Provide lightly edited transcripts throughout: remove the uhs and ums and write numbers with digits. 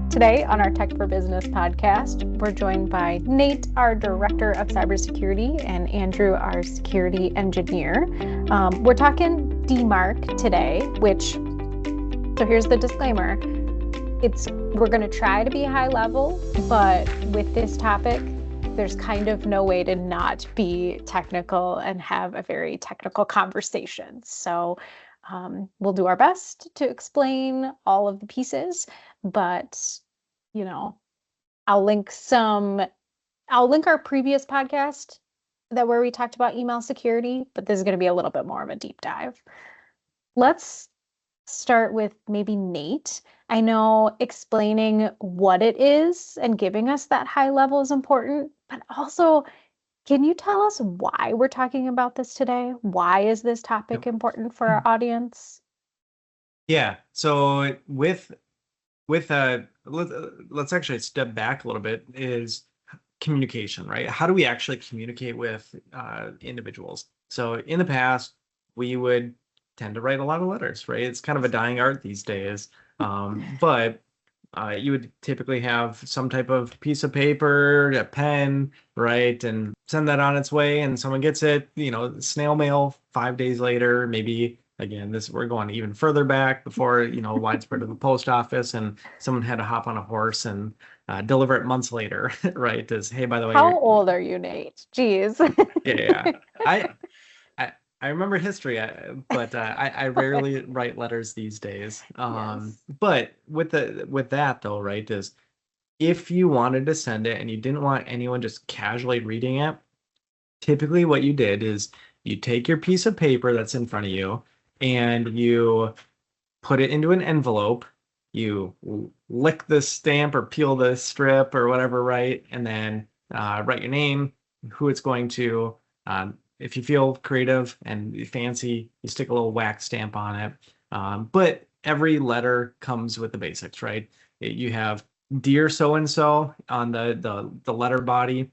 Today on our Tech for Business podcast, we're joined by Nate, our Director of Cybersecurity, and Andrew, our Security Engineer. We're talking DMARC today, so here's the disclaimer. We're going to try to be high level, but with this topic, there's kind of no way to not be technical and have a very technical conversation. So we'll do our best to explain all of the pieces, but I'll link our previous podcast where we talked about email security, but this is going to be a little bit more of a deep dive. Let's start with maybe Nate. I know explaining what it is and giving us that high level is important, but also, can you tell us why we're talking about this today? Why is this topic important for our audience? Yeah. So let's actually step back a little bit, is communication, right? How do we actually communicate with individuals? So in the past, we would tend to write a lot of letters, right? It's kind of a dying art these days. But you would typically have some type of piece of paper, a pen, right? And send that on its way, and someone gets it, snail mail 5 days later, maybe. Again, we're going even further back before, widespread of the post office, and someone had to hop on a horse and deliver it months later, right? As, hey, by the way, how old are you, Nate? Jeez. Yeah. I remember history, but I rarely write letters these days. Yes. But with that though, right, is if you wanted to send it and you didn't want anyone just casually reading it, typically what you did is you take your piece of paper that's in front of you and you put it into an envelope, you lick the stamp or peel the strip or whatever, right? And then write your name, who it's going to. If you feel creative and fancy, you stick a little wax stamp on it. But every letter comes with the basics, right? You have Dear So-and-so on the letter body.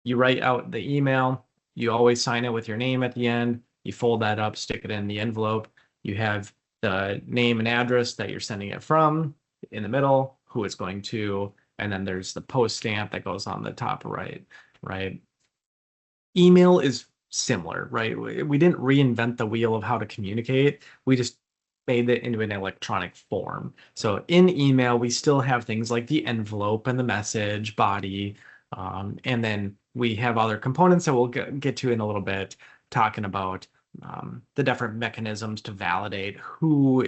You write out the email. You always sign it with your name at the end. You fold that up, stick it in the envelope. You have the name and address that you're sending it from in the middle, who it's going to, and then there's the post stamp that goes on the top right? Email is similar, right? We didn't reinvent the wheel of how to communicate. We just made it into an electronic form. So in email, we still have things like the envelope and the message body. And then we have other components that we'll get to in a little bit, talking about the different mechanisms to validate who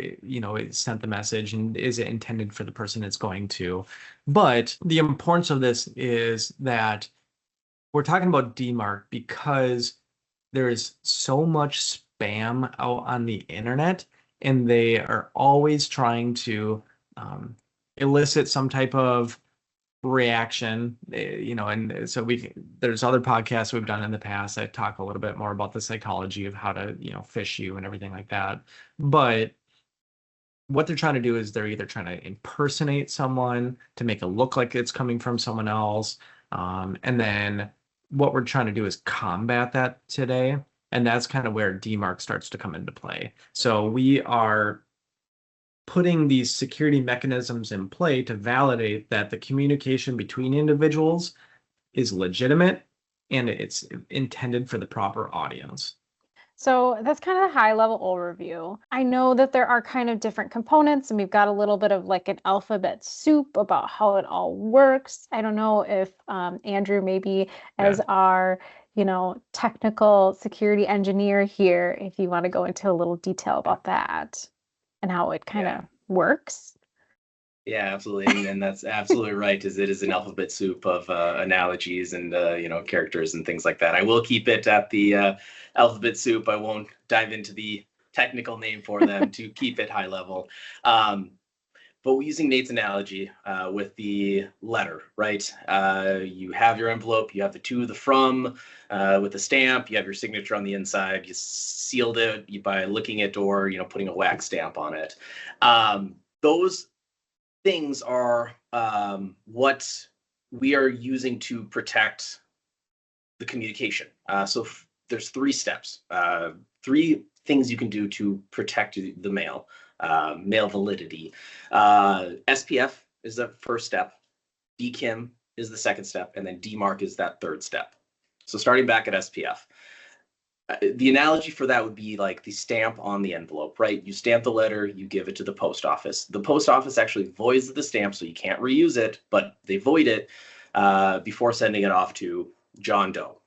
sent the message and is it intended for the person it's going to. But the importance of this is that we're talking about DMARC because there is so much spam out on the internet, and they are always trying to elicit some type of reaction, and so there's other podcasts we've done in the past that talk a little bit more about the psychology of how to, phish you and everything like that. But what they're trying to do is they're either trying to impersonate someone to make it look like it's coming from someone else. And then what we're trying to do is combat that today. And that's kind of where DMARC starts to come into play. So we are putting these security mechanisms in play to validate that the communication between individuals is legitimate and it's intended for the proper audience. So that's kind of a high level overview. I know that there are kind of different components, and we've got a little bit of like an alphabet soup about how it all works. I don't know if Andrew, maybe as our, technical security engineer here, if you want to go into a little detail about that and how it kind of works. Yeah, absolutely. And that's absolutely right, as it is an alphabet soup of analogies and, characters and things like that. I will keep it at the alphabet soup. I won't dive into the technical name for them to keep it high level. But using Nate's analogy with the letter, right? You have your envelope, you have the to, the from, with the stamp, you have your signature on the inside, you sealed it by licking it or, putting a wax stamp on it. Those things are what we are using to protect the communication. So there's 3 steps, 3 things you can do to protect the mail validity. SPF is the first step, DKIM is the second step, and then DMARC is that third step. So starting back at SPF, the analogy for that would be like the stamp on the envelope, right? You stamp the letter, you give it to the post office. The post office actually voids the stamp, so you can't reuse it, but they void it before sending it off to John Doe.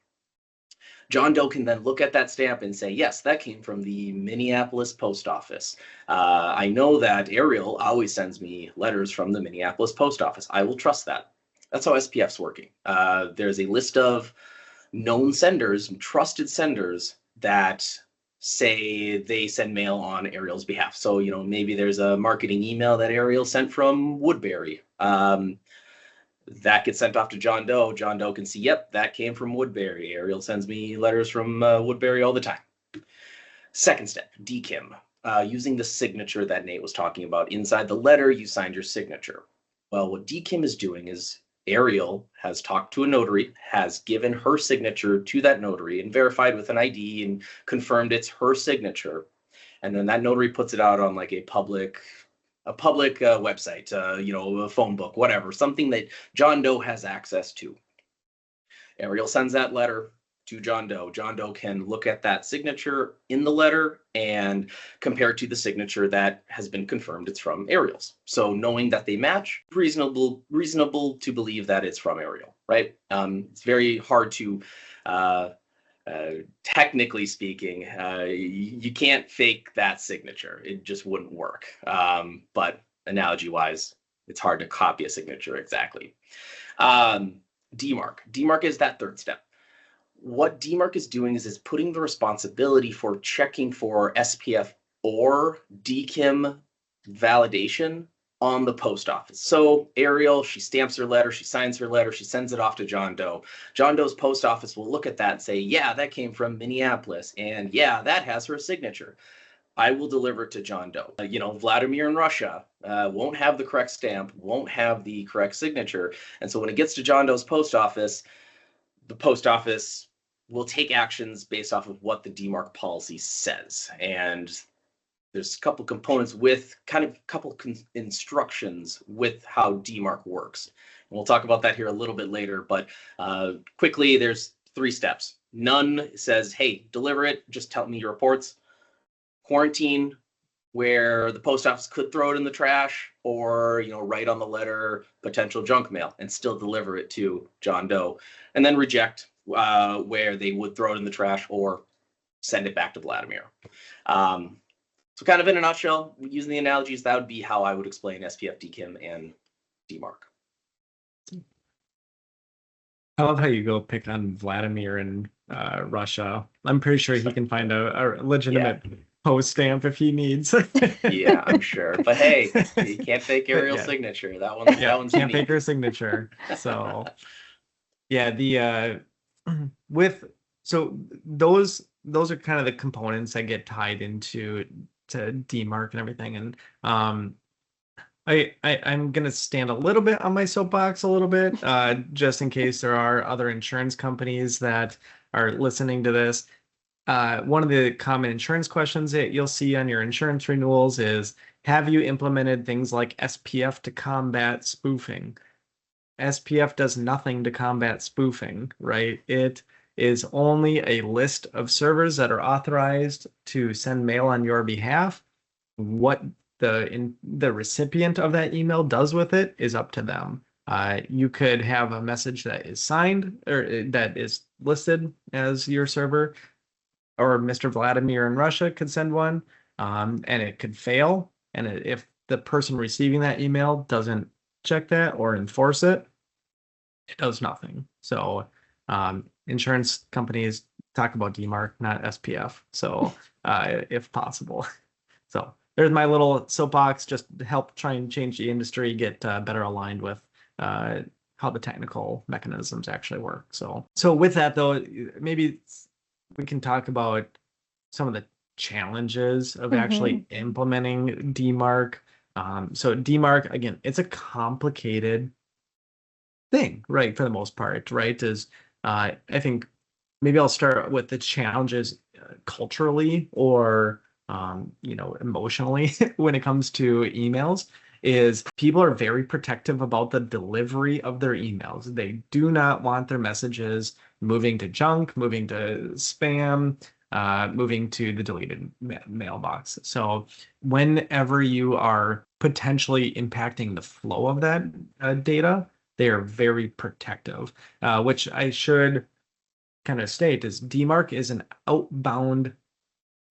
John Doe can then look at that stamp and say, yes, that came from the Minneapolis post office. I know that Ariel always sends me letters from the Minneapolis post office. I will trust that. That's how SPF's working. There's a list of known senders, trusted senders that say they send mail on Ariel's behalf. So, maybe there's a marketing email that Ariel sent from Woodbury. That gets sent off to John Doe. John Doe can see, yep, that came from Woodbury. Ariel sends me letters from Woodbury all the time. Second step, DKIM, using the signature that Nate was talking about. Inside the letter, you signed your signature. Well, what DKIM is doing is Ariel has talked to a notary, has given her signature to that notary and verified with an ID and confirmed it's her signature. And then that notary puts it out on like a public website, a phone book, whatever, something that John Doe has access to. Ariel sends that letter to John Doe. John Doe can look at that signature in the letter and compare it to the signature that has been confirmed it's from Ariel's. So knowing that they match, reasonable to believe that it's from Ariel, right? It's very hard to, technically speaking, you can't fake that signature. It just wouldn't work. But analogy-wise, it's hard to copy a signature exactly. DMARC. DMARC is that third step. What DMARC is doing is putting the responsibility for checking for SPF or DKIM validation on the post office. So Ariel, she stamps her letter, she signs her letter, she sends it off to John Doe. John Doe's post office will look at that and say, yeah, that came from Minneapolis, and yeah, that has her signature. I will deliver it to John Doe. Vladimir in Russia won't have the correct stamp, won't have the correct signature. And so when it gets to John Doe's post office, the post office will take actions based off of what the DMARC policy says. And there's a couple components with instructions with how DMARC works. And we'll talk about that here a little bit later, but quickly, there's 3 steps. None says, hey, deliver it, just tell me your reports. Quarantine, where the post office could throw it in the trash or, write on the letter potential junk mail and still deliver it to John Doe. And then reject, where they would throw it in the trash or send it back to Vladimir. So kind of in a nutshell, using the analogies, that would be how I would explain SPF, DKIM, and DMARC. I love how you go pick on Vladimir in Russia. I'm pretty sure he can find a legitimate post stamp if he needs. Yeah, I'm sure. But hey, you can't fake Ariel's signature. That one's can't unique. fake her signature. So yeah, those are kind of the components that get tied into DMARC and everything. And I'm gonna stand a little bit on my soapbox a little bit, just in case there are other insurance companies that are listening to this. One of the common insurance questions that you'll see on your insurance renewals is, have you implemented things like SPF to combat spoofing? SPF does nothing to combat spoofing, right? It is only a list of servers that are authorized to send mail on your behalf. What the recipient of that email does with it is up to them. You could have a message that is signed or that is listed as your server, or Mr. Vladimir in Russia could send one, and it could fail. And if the person receiving that email doesn't check that or enforce it, it does nothing. So insurance companies talk about DMARC, not SPF. So if possible. So there's my little soapbox, just to help try and change the industry, get better aligned with how the technical mechanisms actually work. So with that though, maybe we can talk about some of the challenges of actually implementing DMARC. So DMARC, again, it's a complicated thing, right? For the most part, right? I think maybe I'll start with the challenges culturally or emotionally when it comes to emails. is people are very protective about the delivery of their emails. They do not want their messages moving to junk, moving to spam, moving to the deleted mailbox. So whenever you are potentially impacting the flow of that data, they are very protective, which I should kind of state is DMARC is an outbound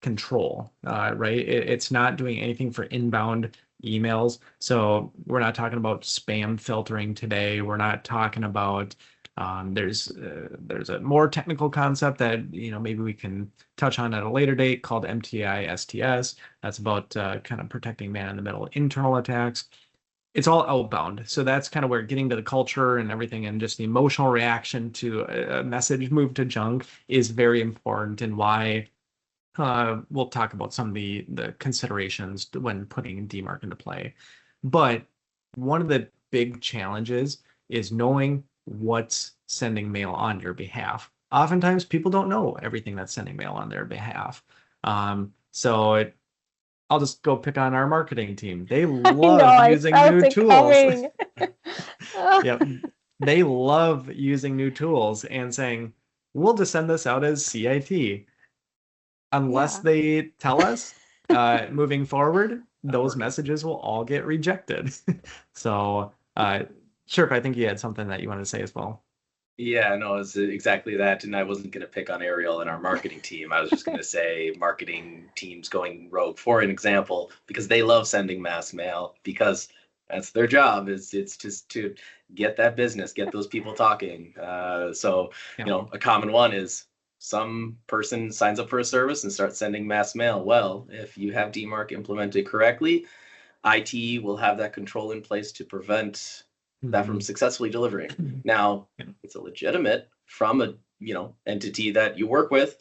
control, right? It's not doing anything for inbound emails. So we're not talking about spam filtering today. We're not talking about there's a more technical concept that maybe we can touch on at a later date called MTI STS. That's about kind of protecting man-in-the-middle internal attacks. It's all outbound. So that's kind of where getting to the culture and everything and just the emotional reaction to a message moved to junk is very important, and why we'll talk about some of the considerations when putting DMARC into play. But one of the big challenges is knowing what's sending mail on your behalf. Oftentimes people don't know everything that's sending mail on their behalf. I'll just go pick on our marketing team. They love using new tools. Yep. They love using new tools and saying, we'll just send this out as CIT. Unless they tell us moving forward, those messages will all get rejected. So, Shirk, I think you had something that you wanted to say as well. Yeah, no, it's exactly that. And I wasn't going to pick on Ariel and our marketing team. I was just going to say marketing teams going rogue, for an example, because they love sending mass mail, because that's their job. It's just to get that business, get those people talking. A common one is some person signs up for a service and starts sending mass mail. Well, if you have DMARC implemented correctly, IT will have that control in place to prevent that from successfully delivering. Now, it's a legitimate from a entity that you work with,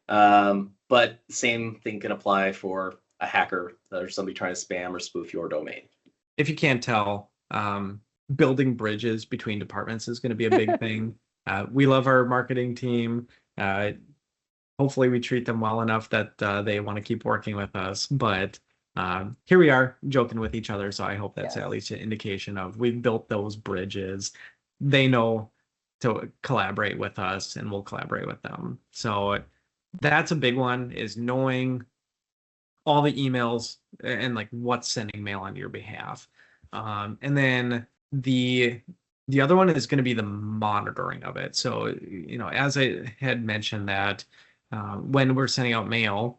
but same thing can apply for a hacker or somebody trying to spam or spoof your domain. If you can't tell, building bridges between departments is going to be a big thing. We love our marketing team. Hopefully we treat them well enough that they want to keep working with us, but here we are joking with each other. So I hope that's at least an indication of we've built those bridges. They know to collaborate with us and we'll collaborate with them. So that's a big one, is knowing all the emails and like what's sending mail on your behalf. And then the other one is going to be the monitoring of it. So, as I had mentioned that when we're sending out mail,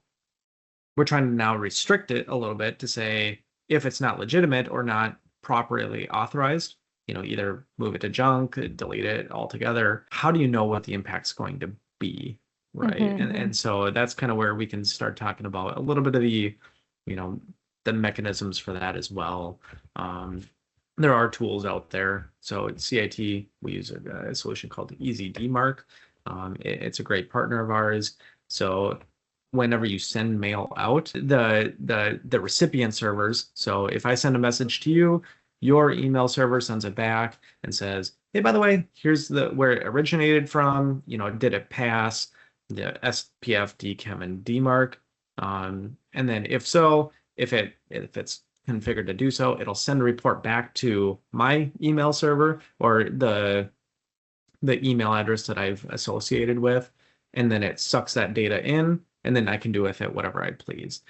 we're trying to now restrict it a little bit to say if it's not legitimate or not properly authorized, either move it to junk, delete it altogether. How do you know what the impact's going to be? Right. And so that's kind of where we can start talking about a little bit of the, the mechanisms for that as well. There are tools out there. So at CIT, we use a solution called Easy DMARC. It's a great partner of ours. So whenever you send mail out, the recipient servers, so if I send a message to you, your email server sends it back and says, hey, by the way, here's where it originated from, did it pass the SPF, DChem, and DMARC? And then if so, if it's configured to do so, it'll send a report back to my email server or the email address that I've associated with, and then it sucks that data in, and then I can do with it whatever I please.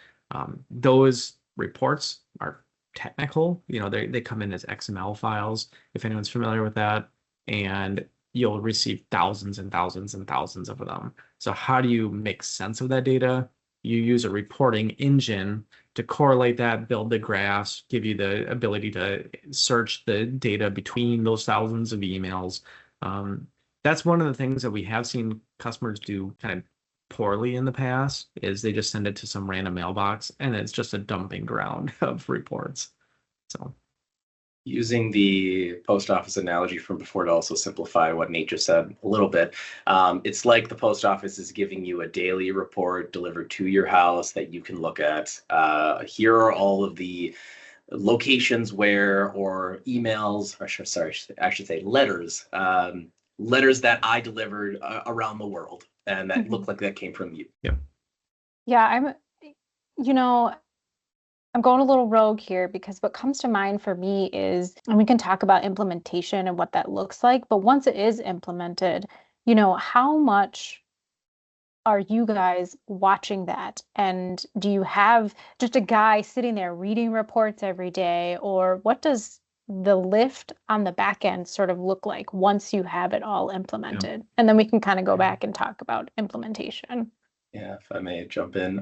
Those reports are technical. They come in as XML files, if anyone's familiar with that, and you'll receive thousands and thousands and thousands of them. So how do you make sense of that data? You use a reporting engine to correlate that, build the graphs, give you the ability to search the data between those thousands of emails. That's one of the things that we have seen customers do kind of poorly in the past, is they just send it to some random mailbox and it's just a dumping ground of reports. So using the post office analogy from before to also simplify what Nate just said a little bit, it's like the post office is giving you a daily report delivered to your house that you can look at. Here are all of the locations where, or emails, or sorry, I should say letters, letters that I delivered around the world, and that looked like that came from you. Yeah. Yeah, I'm going a little rogue here because what comes to mind for me is, and we can talk about implementation and what that looks like, but once it is implemented, how much are you guys watching that? And do you have just a guy sitting there reading reports every day, or what does the lift on the back end sort of look like once you have it all implemented? And then we can kind of go back and talk about implementation. Yeah, if I may jump in.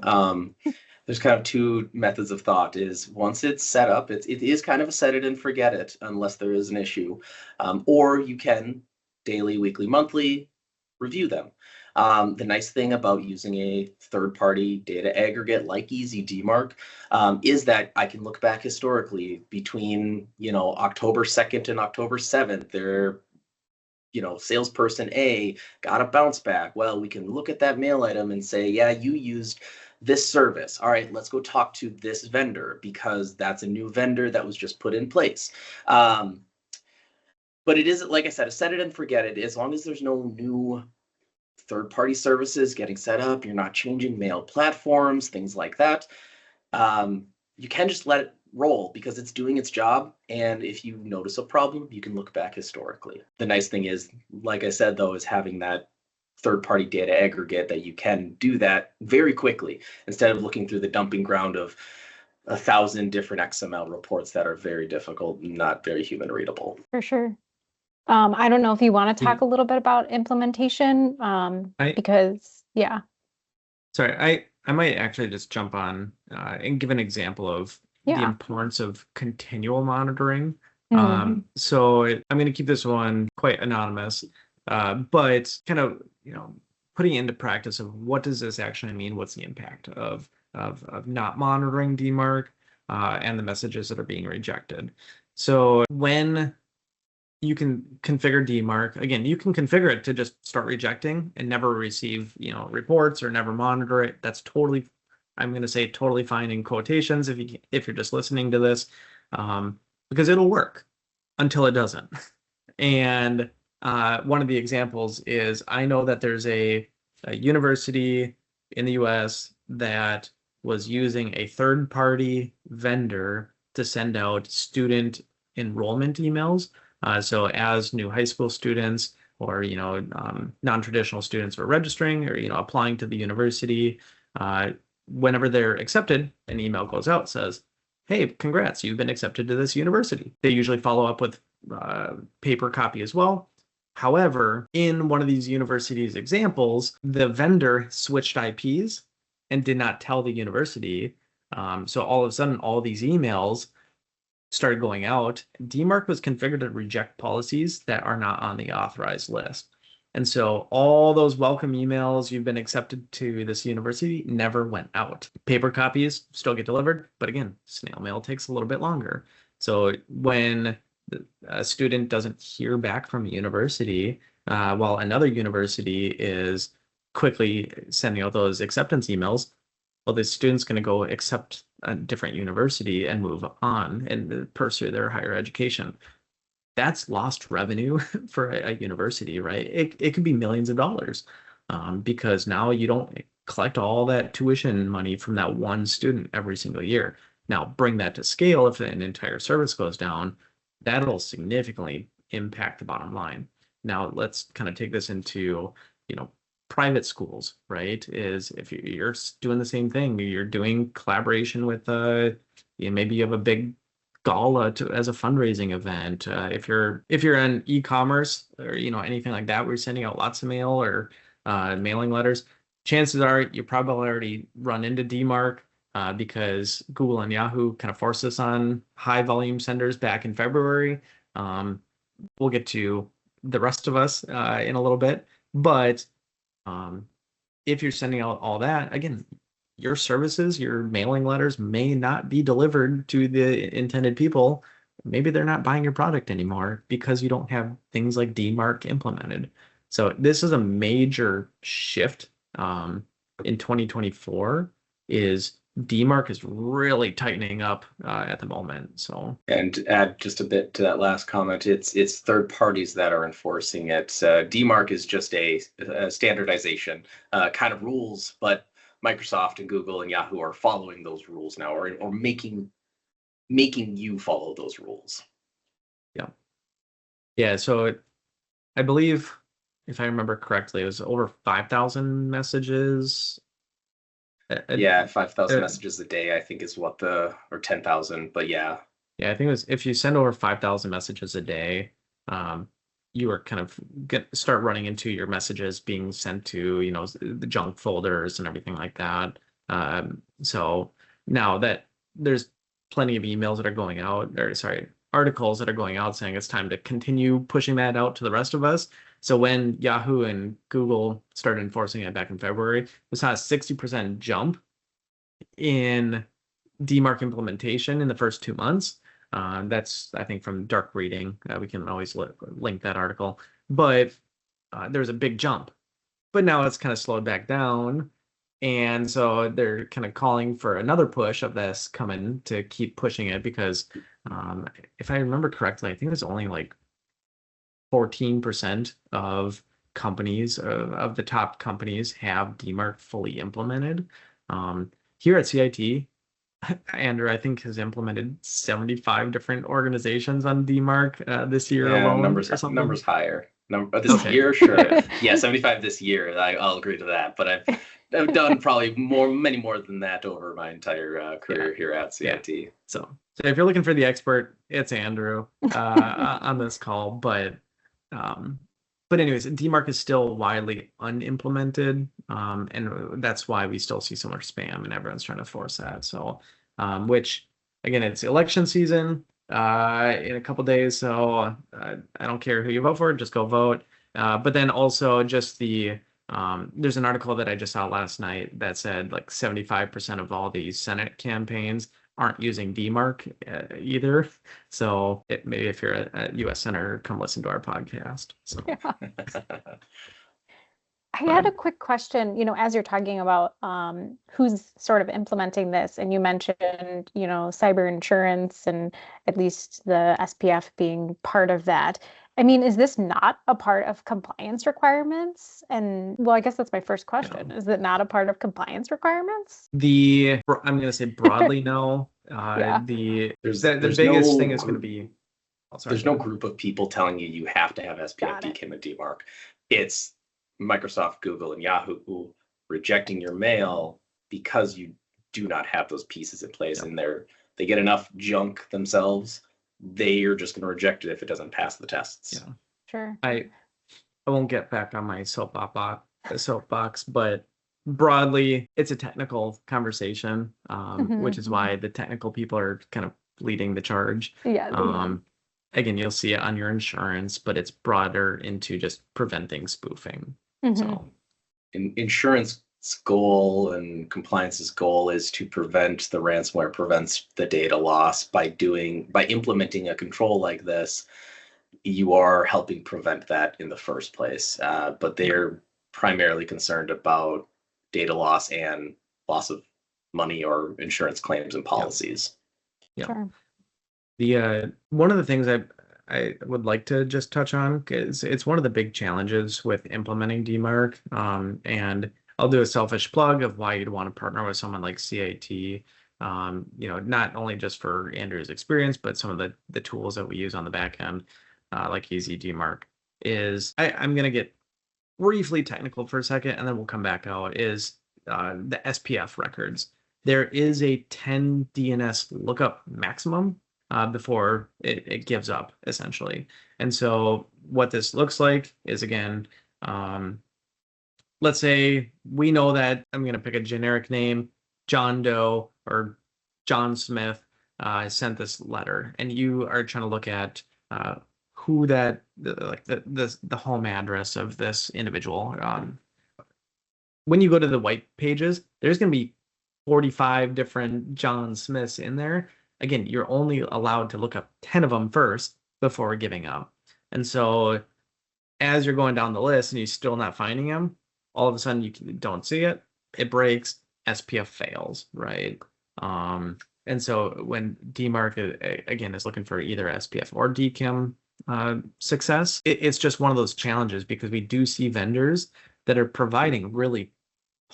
There's kind of two methods of thought. Is once it's set up, it is kind of a set it and forget it unless there is an issue. Or you can daily, weekly, monthly review them. The nice thing about using a third-party data aggregate like Easy DMARC is that I can look back historically between, October 2nd and October 7th. Salesperson A got a bounce back. Well, we can look at that mail item and say, yeah, you used this service. All right, let's go talk to this vendor because that's a new vendor that was just put in place. But it is, like I said, a set it and forget it. As long as there's no new third-party services getting set up, you're not changing mail platforms, things like that. You can just let it roll because it's doing its job. And if you notice a problem, you can look back historically. The nice thing is, like I said, though, is having that third-party data aggregate that you can do that very quickly instead of looking through the dumping ground of 1,000 different XML reports that are very difficult, not very human readable. For sure. I don't know if you want to talk a little bit about implementation, because yeah. Sorry, I might actually just jump on and give an example of the importance of continual monitoring. So I'm going to keep this one quite anonymous, but kind of putting into practice of what does this actually mean? What's the impact of not monitoring DMARC and the messages that are being rejected? So when you can configure DMARC. Again, you can configure it to just start rejecting and never receive, reports or never monitor it. That's totally, I'm going to say totally fine in quotations if you're just listening to this, because it'll work until it doesn't. And one of the examples is I know that there's a university in the US that was using a third-party vendor to send out student enrollment emails. So as new high school students or, non-traditional students were registering or, applying to the university, whenever they're accepted, an email goes out, says, hey, congrats, you've been accepted to this university. They usually follow up with paper copy as well. However, in one of these universities examples, the vendor switched IPs and did not tell the university. So all of a sudden, all these emails started going out. DMARC was configured to reject policies that are not on the authorized list. And so all those welcome emails, you've been accepted to this university, never went out. Paper copies still get delivered, but again, snail mail takes a little bit longer. So when a student doesn't hear back from a university, while another university is quickly sending out those acceptance emails, well, the student's going to go accept a different university and move on and pursue their higher education. That's lost revenue for a university, right? It could be millions of dollars because now you don't collect all that tuition money from that one student every single year. Now, bring that to scale. If an entire service goes down, that'll significantly impact the bottom line. Now, let's kind of take this into, private schools, right? Is if you're doing the same thing, you're doing collaboration with, maybe you have a big gala as a fundraising event. If you're in e-commerce or anything like that, where you're sending out lots of mail or mailing letters, chances are you probably already run into DMARC because Google and Yahoo kind of forced this on high volume senders back in February. We'll get to the rest of us in a little bit, but if you're sending out all that, again, your services, your mailing letters may not be delivered to the intended people. Maybe they're not buying your product anymore because you don't have things like DMARC implemented. So this is a major shift in 2024 is DMARC is really tightening up at the moment. So, and to add just a bit to that last comment, it's third parties that are enforcing it. DMARC is just a standardization kind of rules, but Microsoft and Google and Yahoo are following those rules now, or making you follow those rules. Yeah. So I believe, if I remember correctly, it was over 5,000 messages. Yeah, 5,000 messages a day, I think, is what or 10,000, but yeah. Yeah, I think it was, if you send over 5,000 messages a day, you are kind of start running into your messages being sent to, the junk folders and everything like that. So now that there's plenty of emails that are going out, or sorry, articles that are going out saying it's time to continue pushing that out to the rest of us. So when Yahoo and Google started enforcing it back in February, we saw a 60% jump in DMARC implementation in the first 2 months. That's, I think, from Dark Reading. We can always link that article. But there was a big jump. But now it's kind of slowed back down. And so they're kind of calling for another push of this coming to keep pushing it because if I remember correctly, I think it's only like 14% of companies, of the top companies, have DMARC fully implemented. Here at CIT, Andrew, I think, has implemented 75 different organizations on DMARC this year alone. Numbers higher. This year, sure. Yeah, 75 this year. I'll agree to that. But I've done probably many more than that over my entire career here at CIT. Yeah. So if you're looking for the expert, it's Andrew on this call. But anyways, DMARC is still widely unimplemented, and that's why we still see so much spam, and everyone's trying to force that. So, which again, it's election season in a couple days, so I don't care who you vote for, just go vote. But then also just there's an article that I just saw last night that said like 75% of all these Senate campaigns aren't using DMARC either. So maybe if you're a U.S. Senator, come listen to our podcast. So. Yeah. I had a quick question, as you're talking about who's sort of implementing this, and you mentioned, cyber insurance and at least the SPF being part of that. I mean, is this not a part of compliance requirements? And well, I guess that's my first question. Is it not a part of compliance requirements? I'm going to say broadly no. The biggest thing is going to be. There's no group of people telling you have to have SPF, DKIM, and DMARC. It's Microsoft, Google, and Yahoo rejecting your mail because you do not have those pieces in place, and they get enough junk themselves. They are just going to reject it if it doesn't pass the tests. Yeah, sure. I won't get back on my soapbox, but broadly, it's a technical conversation, which is why the technical people are kind of leading the charge. Yeah. Again, you'll see it on your insurance, but it's broader into just preventing spoofing. So, insurance goal and compliance's goal is to prevent the ransomware, prevents the data loss. By implementing a control like this, you are helping prevent that in the first place. But they're primarily concerned about data loss and loss of money or insurance claims and policies. Yeah. Sure. The one of the things I would like to just touch on is it's one of the big challenges with implementing DMARC. And I'll do a selfish plug of why you'd want to partner with someone like CIT. Not only just for Andrew's experience, but some of the tools that we use on the back end, like Easy DMARC. I'm going to get briefly technical for a second, and then we'll come back out. Is the SPF records. There is a 10 DNS lookup maximum before it gives up, essentially. And so what this looks like is, again, let's say we know that I'm going to pick a generic name, John Doe or John Smith sent this letter, and you are trying to look at who the home address of this individual. When you go to the white pages, there's going to be 45 different John Smiths in there. Again, you're only allowed to look up 10 of them first before giving up. And so as you're going down the list and you're still not finding them, all of a sudden you don't see it, it breaks, SPF fails, right? And so when DMARC, again, is looking for either SPF or DKIM success, it's just one of those challenges because we do see vendors that are providing really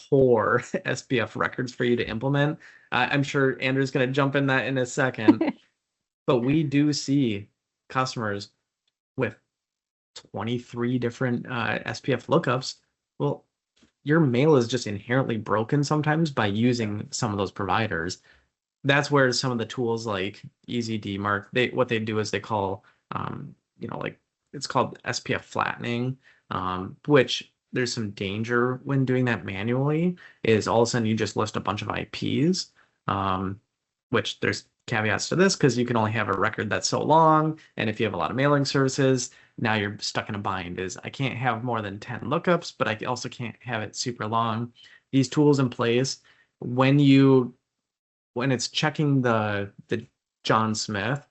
poor SPF records for you to implement. I'm sure Andrew's going to jump in that in a second, but we do see customers with 23 different SPF lookups. Well, your mail is just inherently broken sometimes by using some of those providers. That's where some of the tools like Easy DMARC, what they do is they call, like it's called SPF flattening, which there's some danger when doing that manually. Is all of a sudden you just list a bunch of IPs, which there's caveats to this because you can only have a record that's so long, and if you have a lot of mailing services, now you're stuck in a bind. Is I can't have more than 10 lookups, but I also can't have it super long. These tools in place when it's checking the John Smith,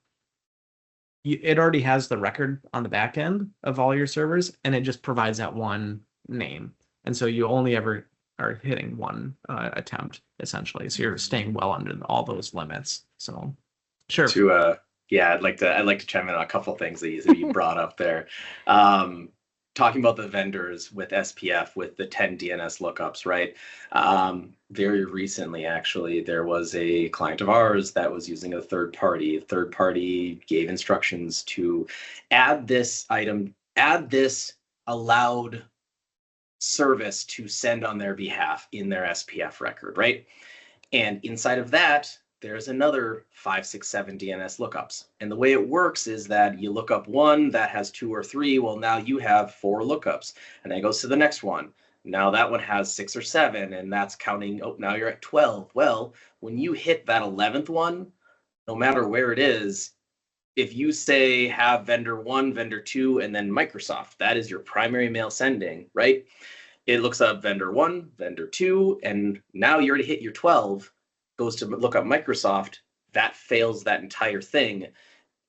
it already has the record on the back end of all your servers, and it just provides that one name. And so you only ever are hitting one attempt, essentially. So you're staying well under all those limits. So sure. I'd like to chime in on a couple of things that you brought up there. Talking about the vendors with SPF with the 10 DNS lookups, right? Very recently, actually, there was a client of ours that was using a third party. The third party gave instructions to add this allowed service to send on their behalf in their SPF record, right? And inside of that, there's another 5, 6, 7 DNS lookups. And the way it works is that you look up one that has 2 or 3. Well, now you have 4 lookups. And then it goes to the next one. Now that one has 6 or 7, and that's counting. Oh, now you're at 12. Well, when you hit that 11th one, no matter where it is, if you say have vendor 1, vendor 2, and then Microsoft, that is your primary mail sending, right? It looks up vendor 1, vendor 2, and now you already hit your 12. Goes to look up Microsoft, that fails that entire thing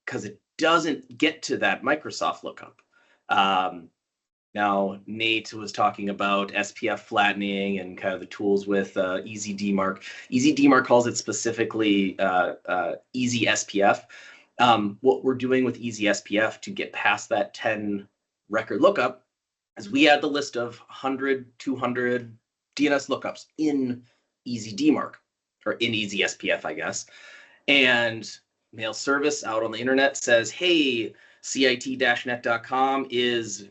because it doesn't get to that Microsoft lookup. Now, Nate was talking about SPF flattening and kind of the tools with Easy DMARC. Easy DMARC calls it specifically Easy SPF. What we're doing with Easy SPF to get past that 10 record lookup is we add the list of 100, 200 DNS lookups in Easy DMARC. Or in Easy SPF, I guess. And mail service out on the internet says, hey, cit-net.com is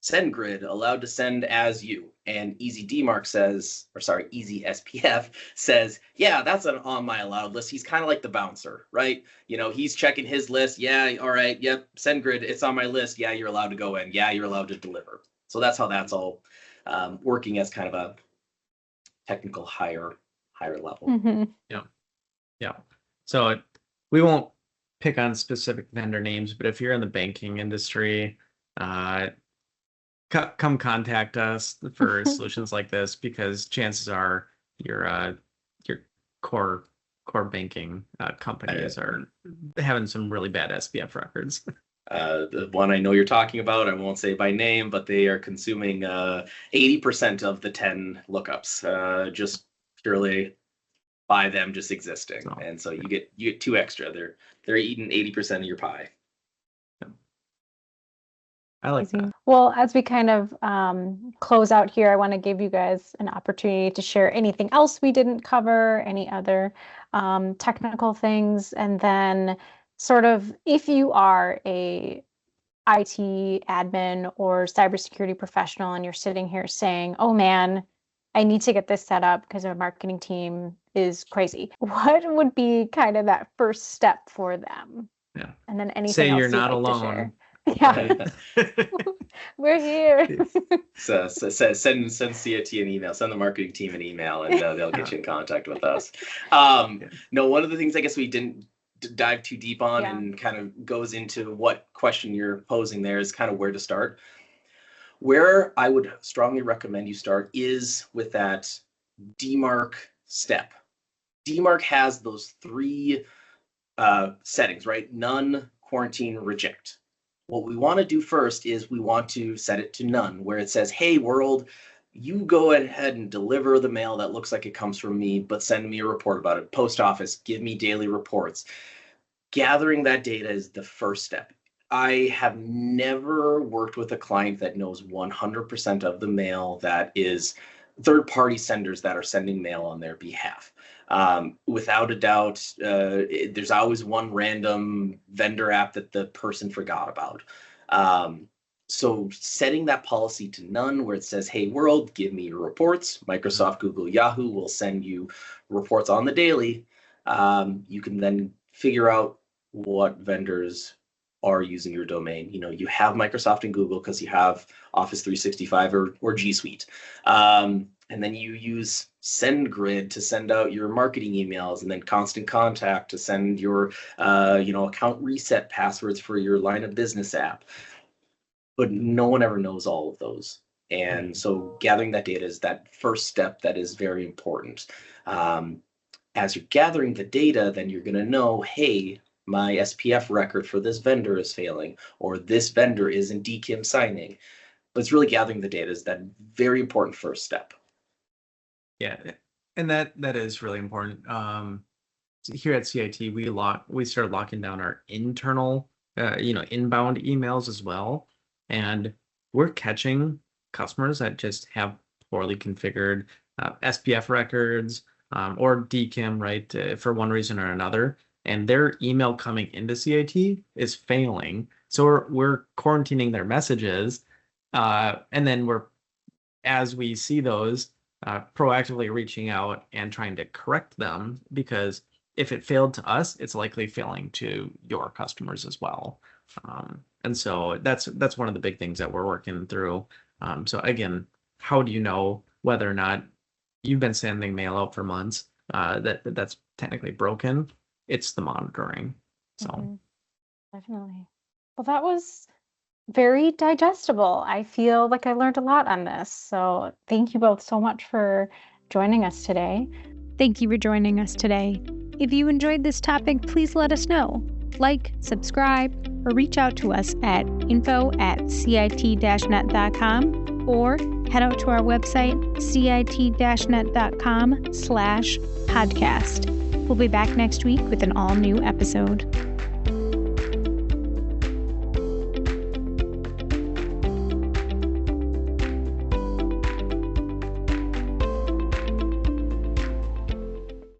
SendGrid allowed to send as you. And Easy DMARC says, Easy SPF says, yeah, that's on my allowed list. He's kind of like the bouncer, right? He's checking his list. Yeah, all right, yep, SendGrid, it's on my list. Yeah, you're allowed to go in. Yeah, you're allowed to deliver. So that's how that's all working as kind of a technical higher level. Mm-hmm. Yeah. So we won't pick on specific vendor names, but if you're in the banking industry, come contact us for solutions like this, because chances are your core banking companies are having some really bad SPF records. The one I know you're talking about, I won't say by name, but they are consuming 80% of the 10 lookups. Just purely by them just existing. Oh. And so you get 2 extra. They're eating 80% of your pie. I like that. Well, as we kind of close out here, I want to give you guys an opportunity to share anything else we didn't cover, any other technical things, and then sort of if you are a IT admin or cybersecurity professional and you're sitting here saying, oh man, I need to get this set up because our marketing team is crazy. What would be kind of that first step for them? Yeah. And then anything Say else you're you'd not like to alone. share. Yeah. We're here. So send CIT an email, send the marketing team an email, and they'll get you in contact with us. No, one of the things I guess we didn't dive too deep on and kind of goes into what question you're posing there is kind of where to start. Where I would strongly recommend you start is with that DMARC step. DMARC has those 3 settings, right? None, quarantine, reject. What we want to do first is we want to set it to none, where it says, hey, world, you go ahead and deliver the mail that looks like it comes from me, but send me a report about it. Post office, give me daily reports. Gathering that data is the first step. I have never worked with a client that knows 100% of the mail that is third-party senders that are sending mail on their behalf. Without a doubt, there's always one random vendor app that the person forgot about. So setting that policy to none, where it says, hey, world, give me your reports. Microsoft, Google, Yahoo will send you reports on the daily. You can then figure out what vendors are using your domain. You have Microsoft and Google because you have Office 365 or G Suite. And then you use SendGrid to send out your marketing emails, and then Constant Contact to send your account reset passwords for your line of business app. But no one ever knows all of those. And so gathering that data is that first step that is very important. As you're gathering the data, then you're going to know, hey, my SPF record for this vendor is failing, or this vendor isn't DKIM signing. But it's really gathering the data is that very important first step. Yeah, and that is really important. Here at CIT, we started locking down our internal, inbound emails as well, and we're catching customers that just have poorly configured SPF records or DKIM, right, for one reason or another, and their email coming into CIT is failing. So we're quarantining their messages, and then as we see those, proactively reaching out and trying to correct them, because if it failed to us, it's likely failing to your customers as well. And so that's one of the big things that we're working through. So again, how do you know whether or not you've been sending mail out for months that's technically broken? It's the monitoring. So Definitely. Well, that was very digestible. I feel like I learned a lot on this. So thank you both so much for joining us today. Thank you for joining us today. If you enjoyed this topic, please let us know. Like, subscribe, or reach out to us at info@cit-net.com or head out to our website, cit-net.com/podcast. We'll be back next week with an all-new episode.